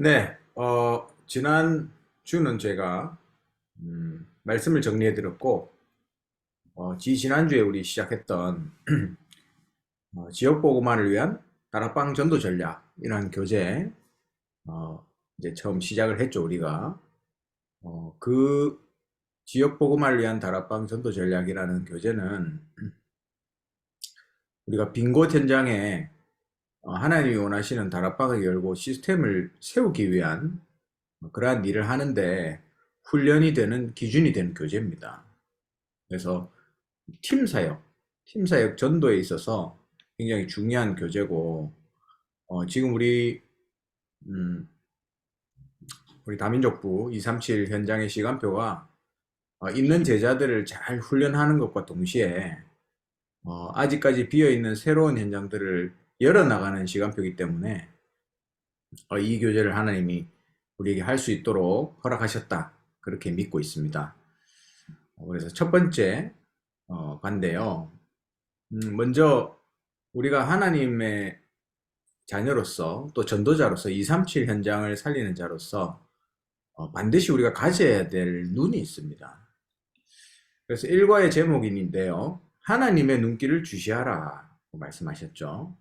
네, 지난 주는 제가 말씀을 정리해 드렸고, 지난주에 우리 시작했던 지역보고만을 위한 다락방 전도 전략이라는 교재, 어, 이제 처음 시작을 했죠, 우리가. 그 지역보고만을 위한 다락방 전도 전략이라는 교재는 우리가 빈 곳 현장에 하나님이 원하시는 다락방을 열고 시스템을 세우기 위한 그러한 일을 하는데 훈련이 되는 기준이 되는 교재입니다. 그래서 팀 사역, 팀 사역 전도에 있어서 굉장히 중요한 교재고, 지금 음, 우리 다민족부 237 현장의 시간표가 있는 제자들을 잘 훈련하는 것과 동시에 아직까지 비어있는 새로운 현장들을 열어나가는 시간표이기 때문에 이 교재를 하나님이 우리에게 할 수 있도록 허락하셨다. 그렇게 믿고 있습니다. 그래서 첫 번째 관인데요. 먼저 우리가 하나님의 자녀로서 또 전도자로서 237 현장을 살리는 자로서 반드시 우리가 가져야 될 눈이 있습니다. 그래서 일과의 제목인데요. 하나님의 눈길을 주시하라 말씀하셨죠.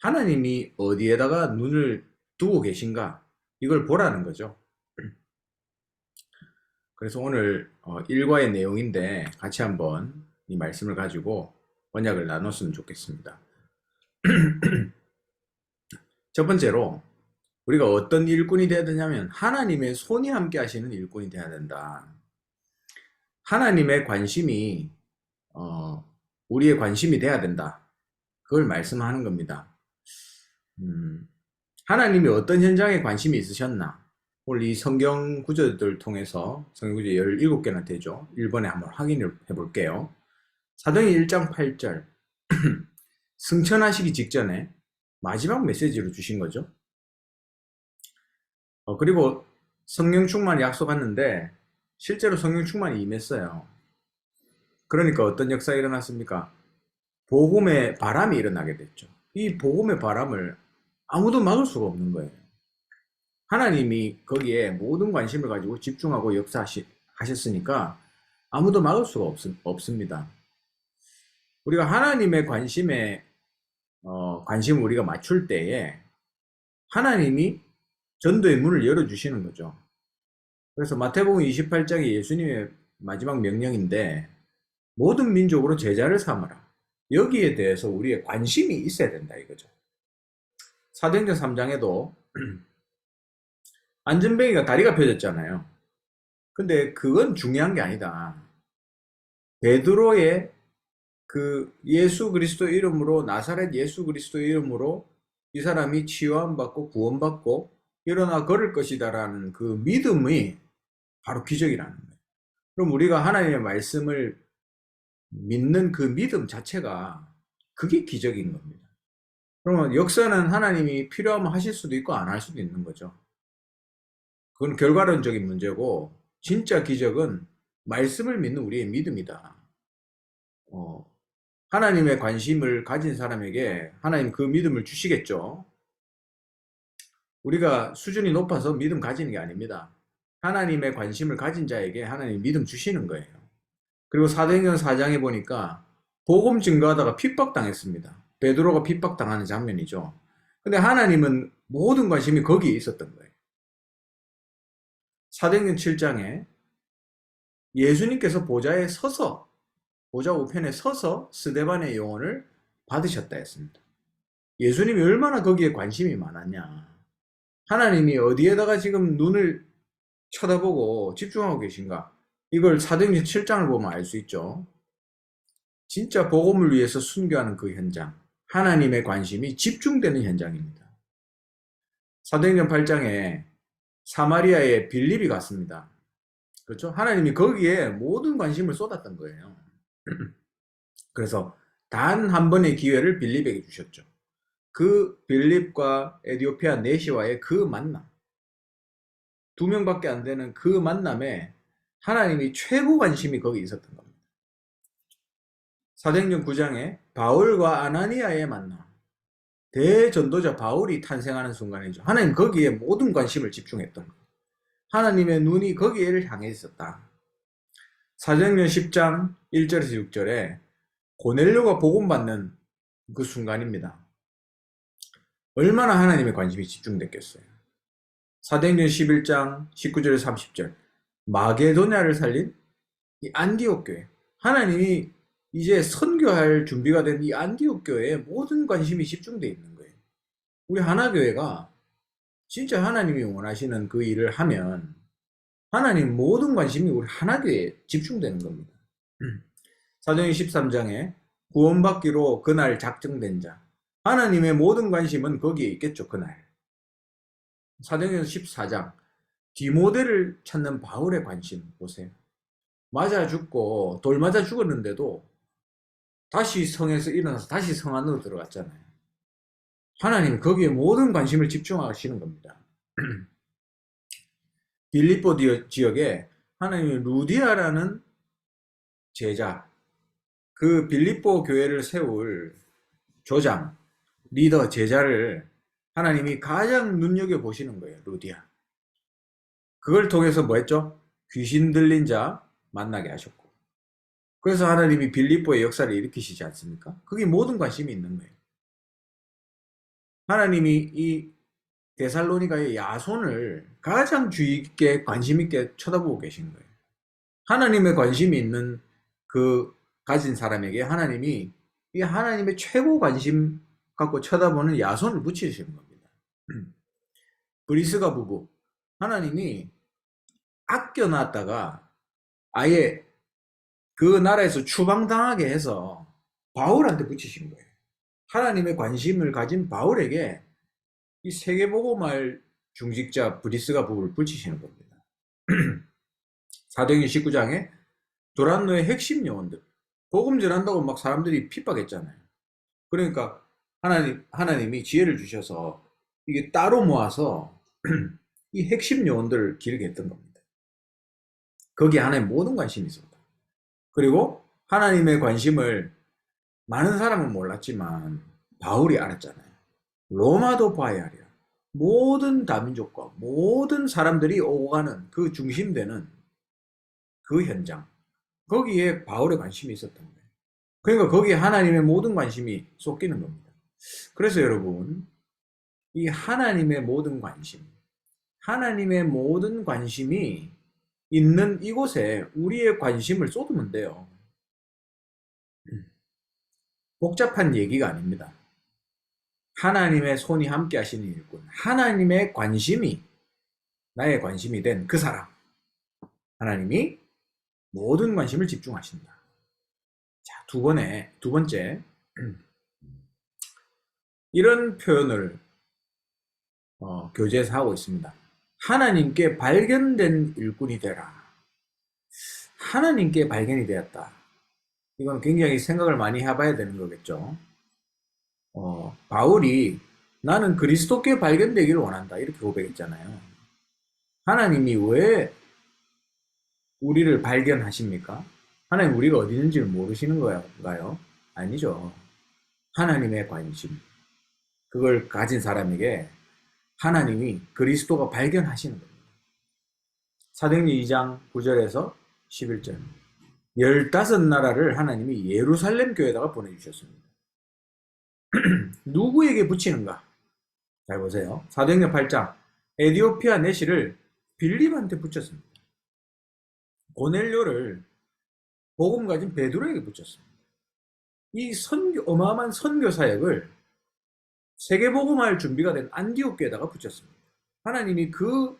하나님이 어디에다가 눈을 두고 계신가? 이걸 보라는 거죠. 그래서 오늘 일과의 내용인데 같이 한번 이 말씀을 가지고 언약을 나눴으면 좋겠습니다. 첫 번째로 우리가 어떤 일꾼이 되어야 되냐면 하나님의 손이 함께 하시는 일꾼이 되어야 된다. 하나님의 관심이 우리의 관심이 돼야 된다. 그걸 말씀하는 겁니다. 음, 하나님이 어떤 현장에 관심이 있으셨나? 오늘 이 성경 구절들 통해서 성경 구절 17개나 되죠. 1번에 한번 확인을 해볼게요. 사도행 1장 8절 승천하시기 직전에 마지막 메시지로 주신 거죠. 그리고 성령 충만을 약속했는데 실제로 성령 충만이 임했어요. 그러니까 어떤 역사가 일어났습니까? 복음의 바람이 일어나게 됐죠. 이 복음의 바람을 아무도 막을 수가 없는 거예요. 하나님이 거기에 모든 관심을 가지고 집중하고 역사하셨으니까 아무도 막을 수가 없습니다. 우리가 하나님의 관심을 우리가 맞출 때에 하나님이 전도의 문을 열어주시는 거죠. 그래서 마태복음 28장이 예수님의 마지막 명령인데 모든 민족으로 제자를 삼으라. 여기에 대해서 우리의 관심이 있어야 된다 이거죠. 사도행전 3장에도 안전뱅이가 다리가 펴졌잖아요. 근데 그건 중요한 게 아니다. 베드로의 그 예수 그리스도 이름으로 나사렛 예수 그리스도 이름으로 이 사람이 치유함받고 구원받고 일어나 걸을 것이다라는 그 믿음이 바로 기적이라는 거예요. 그럼 우리가 하나님의 말씀을 믿는 그 믿음 자체가 그게 기적인 겁니다. 그러면 역사는 하나님이 필요하면 하실 수도 있고 안 할 수도 있는 거죠. 그건 결과론적인 문제고 진짜 기적은 말씀을 믿는 우리의 믿음이다. 어, 하나님의 관심을 가진 사람에게 하나님 그 믿음을 주시겠죠. 우리가 수준이 높아서 믿음 가지는 게 아닙니다. 하나님의 관심을 가진 자에게 하나님 믿음 주시는 거예요. 그리고 사도행전 4장에 보니까 복음 증거하다가 핍박당했습니다. 베드로가 핍박당하는 장면이죠. 근데 하나님은 모든 관심이 거기에 있었던 거예요. 사도행전 7장에 예수님께서 보좌 우편에 서서 스데반의 영혼을 받으셨다 했습니다. 예수님이 얼마나 거기에 관심이 많았냐. 하나님이 어디에다가 지금 눈을 쳐다보고 집중하고 계신가? 이걸 사도행전 7장을 보면 알 수 있죠. 진짜 복음을 위해서 순교하는 그 현장. 하나님의 관심이 집중되는 현장입니다. 사도행전 8장에 사마리아에 빌립이 갔습니다. 그렇죠? 하나님이 거기에 모든 관심을 쏟았던 거예요. 그래서 단 한 번의 기회를 빌립에게 주셨죠. 그 빌립과 에디오피아 네시와의 그 만남. 두 명밖에 안 되는 그 만남에 하나님이 최고 관심이 거기 있었던 겁니다. 사도행전 9장에 바울과 아나니아의 만남. 대전도자 바울이 탄생하는 순간이죠. 하나님 거기에 모든 관심을 집중했던 거예요. 하나님의 눈이 거기에를 향해 있었다. 사도행전 10장 1절에서 6절에 고넬료가 복음받는 그 순간입니다. 얼마나 하나님의 관심이 집중됐겠어요. 사도행전 11장 19절에서 30절 마게도냐를 살린 이 안디옥 교회, 하나님이 이제 선교할 준비가 된 이 안디옥 교회에 모든 관심이 집중되어 있는 거예요. 우리 하나교회가 진짜 하나님이 원하시는 그 일을 하면 하나님 모든 관심이 우리 하나교회에 집중되는 겁니다. 사도행전 13장에 구원받기로 그날 작정된 자, 하나님의 모든 관심은 거기에 있겠죠. 그날. 사도행전 14장 디모데를 찾는 바울의 관심 보세요. 맞아 죽고 돌 맞아 죽었는데도 다시 성에서 일어나서 다시 성 안으로 들어갔잖아요. 하나님이 거기에 모든 관심을 집중하시는 겁니다. 빌립보 지역에 하나님이 루디아라는 제자, 그 빌립보 교회를 세울 조장, 리더, 제자를 하나님이 가장 눈여겨보시는 거예요. 루디아. 그걸 통해서 뭐 했죠? 귀신 들린 자 만나게 하셨고, 그래서 하나님이 빌립보의 역사를 일으키시지 않습니까? 그게 모든 관심이 있는 거예요. 하나님이 이 데살로니가의 야손을 가장 주의 있게 관심 있게 쳐다보고 계신 거예요. 하나님의 관심이 있는 그 가진 사람에게 하나님이 이 하나님의 최고 관심 갖고 쳐다보는 야손을 붙이시는 겁니다. 브리스가 부부, 하나님이 아껴놨다가 아예 그 나라에서 추방당하게 해서 바울한테 붙이신 거예요. 하나님의 관심을 가진 바울에게 이 세계복음할 중직자 브리스가 부부를 붙이시는 겁니다. 사도행전 19장에 도란노의 핵심 요원들, 복음 전한다고 막 사람들이 핍박했잖아요. 그러니까 하나님이 지혜를 주셔서 이게 따로 모아서 이 핵심 요원들을 기르게 했던 겁니다. 거기에 하나님 모든 관심이 있었다. 그리고 하나님의 관심을 많은 사람은 몰랐지만 바울이 알았잖아요. 로마도 봐야 하랴. 모든 다민족과 모든 사람들이 오고 가는 그 중심되는 그 현장, 거기에 바울의 관심이 있었던 거예요. 그러니까 거기에 하나님의 모든 관심이 쏟기는 겁니다. 그래서 여러분, 이 하나님의 모든 관심이 있는 이곳에 우리의 관심을 쏟으면 돼요. 복잡한 얘기가 아닙니다. 하나님의 손이 함께 하시는 일꾼, 하나님의 관심이 나의 관심이 된 그 사람, 하나님이 모든 관심을 집중하신다. 자, 두 번째, 이런 표현을 교재에서 하고 있습니다. 하나님께 발견된 일꾼이 되라. 하나님께 발견이 되었다. 이건 굉장히 생각을 많이 해봐야 되는 거겠죠. 바울이 나는 그리스도께 발견되기를 원한다. 이렇게 고백했잖아요. 하나님이 왜 우리를 발견하십니까? 하나님 우리가 어디 있는지를 모르시는 건가요? 아니죠. 하나님의 관심. 그걸 가진 사람에게 하나님이 그리스도가 발견하시는 겁니다. 사도행전 2장 9절에서 11절. 15나라를 하나님이 예루살렘 교회에다가 보내주셨습니다. 누구에게 붙이는가? 잘 보세요. 사도행전 8장. 에디오피아 내시를 빌립한테 붙였습니다. 고넬료를 복음 가진 베드로에게 붙였습니다. 이 어마어마한 선교 사역을 세계복음할 준비가 된 안디옥 교회에다가 붙였습니다. 하나님이 그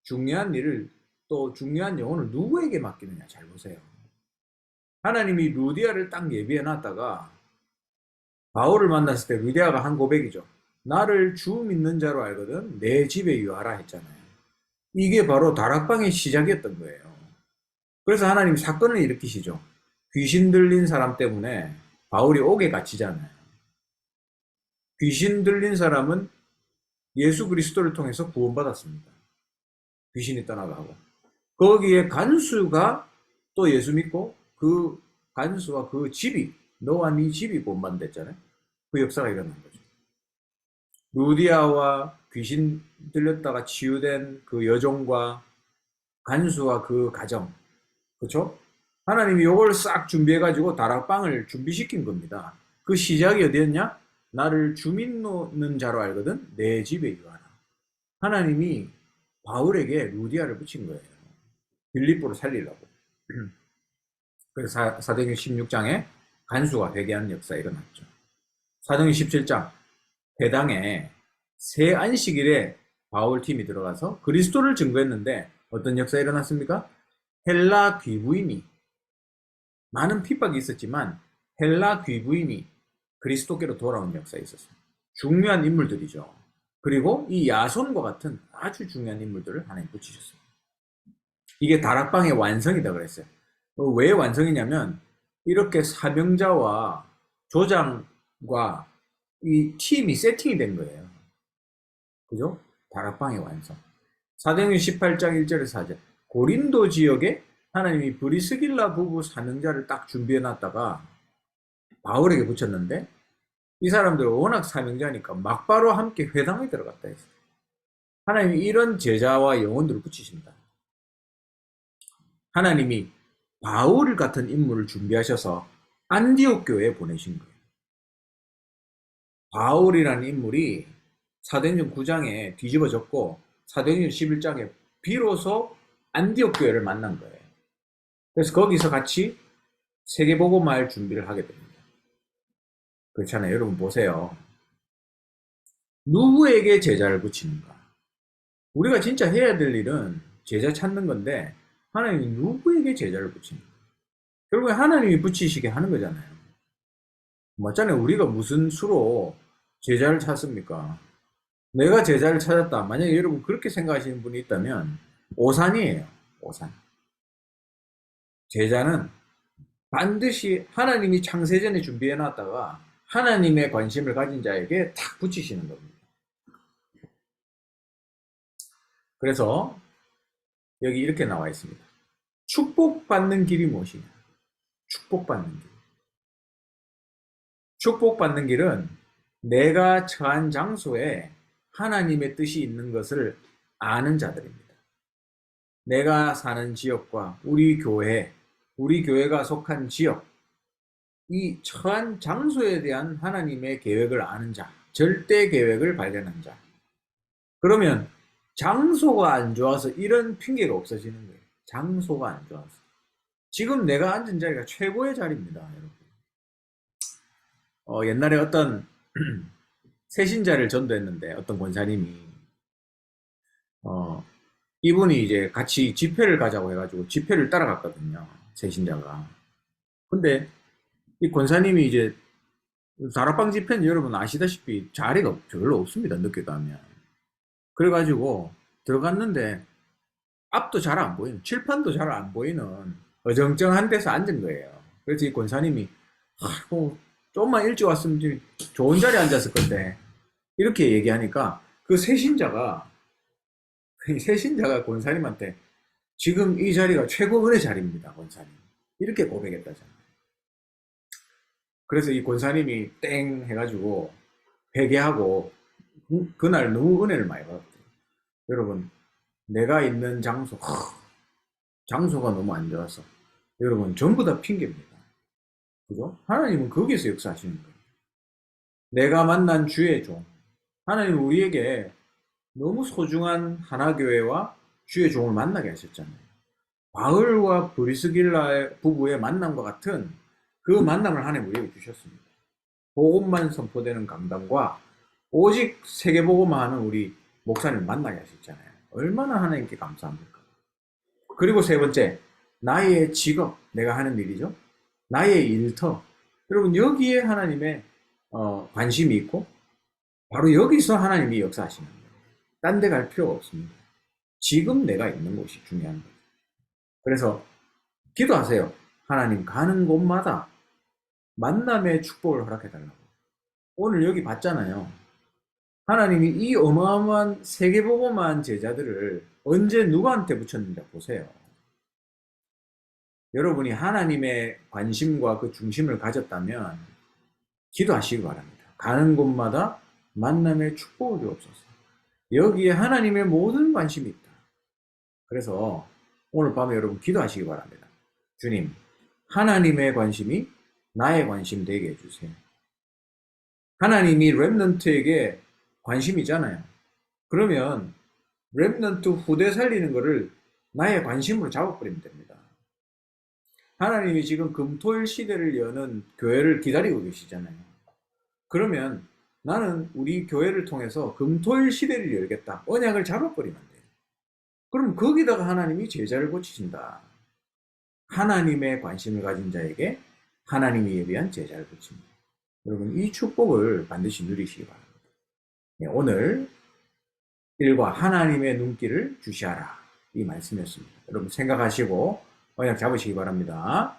중요한 일을, 또 중요한 영혼을 누구에게 맡기느냐 잘 보세요. 하나님이 루디아를 딱 예비해 놨다가 바울을 만났을 때 루디아가 한 고백이죠. 나를 주 믿는 자로 알거든 내 집에 유하라 했잖아요. 이게 바로 다락방의 시작이었던 거예요. 그래서 하나님 사건을 일으키시죠. 귀신 들린 사람 때문에 바울이 옥에 갇히잖아요. 귀신 들린 사람은 예수 그리스도를 통해서 구원받았습니다. 귀신이 떠나가고. 거기에 간수가 또 예수 믿고 그 간수와 그 집이, 너와 네 집이 구원받는댔잖아요. 그 역사가 일어난 거죠. 루디아와 귀신 들렸다가 치유된 그 여종과 간수와 그 가정, 그렇죠? 하나님이 요걸 싹 준비해가지고 다락방을 준비시킨 겁니다. 그 시작이 어디였냐? 나를 주민 놓는 자로 알거든 내 집에 이거하라. 하나님이 바울에게 루디아를 붙인 거예요. 빌립보를 살리려고. 그래서 사도행전 16장에 간수가 회개한 역사 일어났죠. 사도행전 17장 회당에 새 안식일에 바울 팀이 들어가서 그리스도를 증거했는데 어떤 역사 일어났습니까? 헬라 귀부인이 많은 핍박이 있었지만 헬라 귀부인이 그리스도께로 돌아온 역사가 있었어요. 중요한 인물들이죠. 그리고 이 야손과 같은 아주 중요한 인물들을 하나님 붙이셨어요. 이게 다락방의 완성이다 그랬어요. 왜 완성이냐면 이렇게 사명자와 조장과 이 팀이 세팅이 된 거예요. 그죠? 다락방의 완성. 사도행전 18장 1절에서 4절. 고린도 지역에 하나님이 브리스길라 부부 사명자를 딱 준비해 놨다가 바울에게 붙였는데 이 사람들은 워낙 사명자니까 막바로 함께 회당에 들어갔다 했어요. 하나님이 이런 제자와 영혼들을 붙이신다. 하나님이 바울 같은 인물을 준비하셔서 안디옥 교회에 보내신 거예요. 바울이라는 인물이 사도행전 9장에 뒤집어졌고 사도행전 11장에 비로소 안디옥 교회를 만난 거예요. 그래서 거기서 같이 세계복음화할 준비를 하게 됩니다. 그렇잖아요. 여러분 보세요. 누구에게 제자를 붙이는가? 우리가 진짜 해야 될 일은 제자 찾는 건데 하나님이 누구에게 제자를 붙이는가? 결국에 하나님이 붙이시게 하는 거잖아요. 맞잖아요. 우리가 무슨 수로 제자를 찾습니까? 내가 제자를 찾았다. 만약에 여러분 그렇게 생각하시는 분이 있다면 오산이에요. 오산. 제자는 반드시 하나님이 창세전에 준비해 놨다가 하나님의 관심을 가진 자에게 탁 붙이시는 겁니다. 그래서 여기 이렇게 나와 있습니다. 축복받는 길이 무엇이냐? 축복받는 길. 축복받는 길은 내가 처한 장소에 하나님의 뜻이 있는 것을 아는 자들입니다. 내가 사는 지역과 우리 교회가 속한 지역, 이 처한 장소에 대한 하나님의 계획을 아는 자, 절대 계획을 발견한 자. 그러면 장소가 안 좋아서 이런 핑계가 없어지는 거예요. 장소가 안 좋아서. 지금 내가 앉은 자리가 최고의 자리입니다, 여러분. 옛날에 어떤 새신자를 전도했는데 어떤 권사님이 이분이 이제 같이 집회를 가자고 해가지고 집회를 따라갔거든요. 새신자가. 근데 이 권사님이 이제 다락방 집회는 여러분 아시다시피 자리가 별로 없습니다. 늦게 가면. 그래가지고 들어갔는데 앞도 잘 안 보이는, 칠판도 잘 안 보이는 어정쩡한 데서 앉은 거예요. 그래서 이 권사님이 좀만 일찍 왔으면 좋은 자리에 앉았을 건데 이렇게 얘기하니까 그 새신자가 권사님한테 지금 이 자리가 최고 은혜 자리입니다, 권사님. 이렇게 고백했다잖아요. 그래서 이 권사님이 땡 해가지고 회개하고 그날 너무 은혜를 많이 받았대요. 여러분, 내가 있는 장소가 너무 안 좋아서 여러분 전부 다 핑계입니다. 그죠? 하나님은 거기서 역사하시는 거예요. 내가 만난 주의 종. 하나님은 우리에게 너무 소중한 하나교회와 주의 종을 만나게 하셨잖아요. 바울과 브리스길라 부부의 만남과 같은 그 만남을 하나님 우리에게 주셨습니다. 복음만 선포되는 강단과 오직 세계복음만 하는 우리 목사님 만나게 하셨잖아요. 얼마나 하나님께 감사합니까? 그리고 세 번째, 나의 직업, 내가 하는 일이죠. 나의 일터. 여러분 여기에 하나님의 관심이 있고 바로 여기서 하나님이 역사하시는 거예요. 딴 데 갈 필요가 없습니다. 지금 내가 있는 곳이 중요한 거예요. 그래서 기도하세요. 하나님 가는 곳마다 만남의 축복을 허락해달라고. 오늘 여기 봤잖아요. 하나님이 이 어마어마한 세계복음한 제자들을 언제 누구한테 붙였는지 보세요. 여러분이 하나님의 관심과 그 중심을 가졌다면 기도하시기 바랍니다. 가는 곳마다 만남의 축복을 주옵소서. 여기에 하나님의 모든 관심이 있다. 그래서 오늘 밤에 여러분 기도하시기 바랍니다. 주님, 하나님의 관심이 나의 관심 되게 해주세요. 하나님이 렘넌트에게 관심이잖아요. 그러면 렘넌트 후대 살리는 거를 나의 관심으로 잡아버리면 됩니다. 하나님이 지금 금토일 시대를 여는 교회를 기다리고 계시잖아요. 그러면 나는 우리 교회를 통해서 금토일 시대를 열겠다. 언약을 잡아버리면 돼요. 그럼 거기다가 하나님이 제자를 고치신다. 하나님의 관심을 가진 자에게 하나님이 예비한 제자를 고칩니다. 여러분 이 축복을 반드시 누리시기 바랍니다. 네, 오늘 일과 하나님의 눈길을 주시하라 이 말씀이었습니다. 여러분 생각하시고 언약 잡으시기 바랍니다.